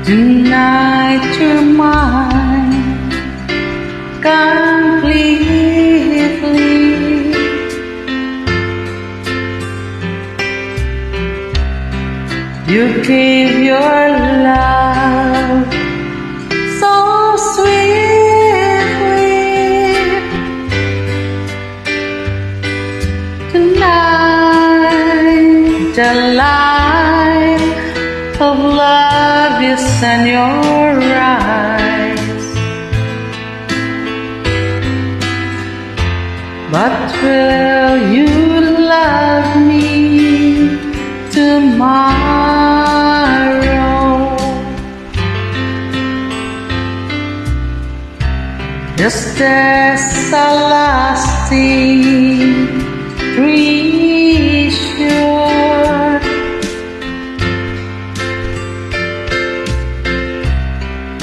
Tonight you're mine completely. You gave your love so sweetly. Tonight the light of love is in your eyes. But will you love me tomorrow? Is this a lasting treasure?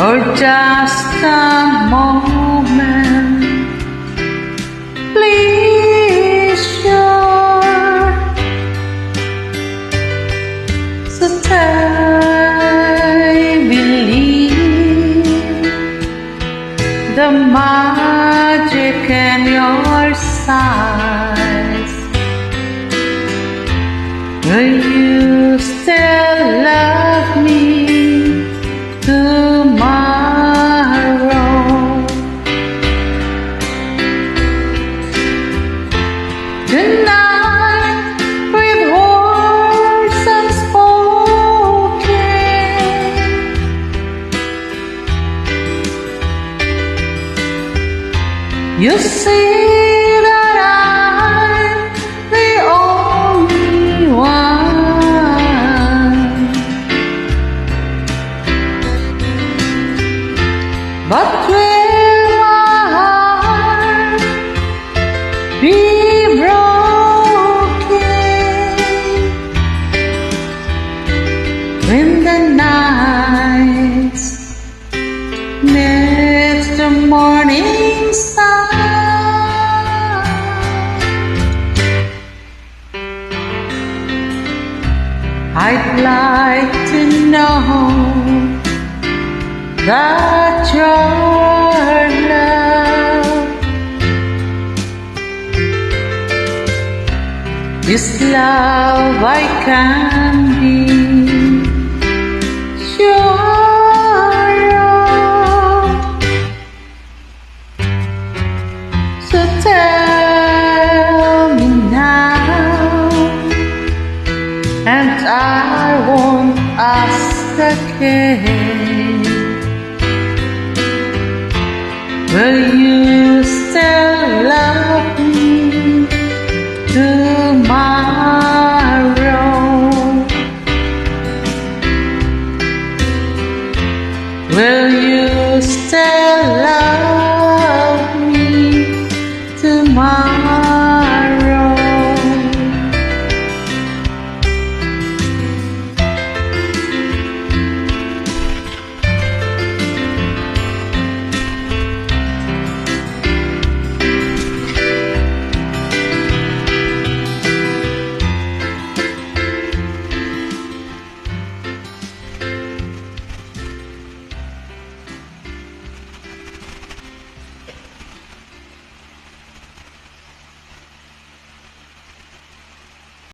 Or just a moment? Please sure. So I believe the magic in your sighs. Will you still love me tomorrow? Tonight with words unspoken, you see that I'm the only one. But will my heart be broken when the nights meet the morning sun? I'd like to know that your love is love I can be sure of. So tell me now, and I won't ask again. Will you still love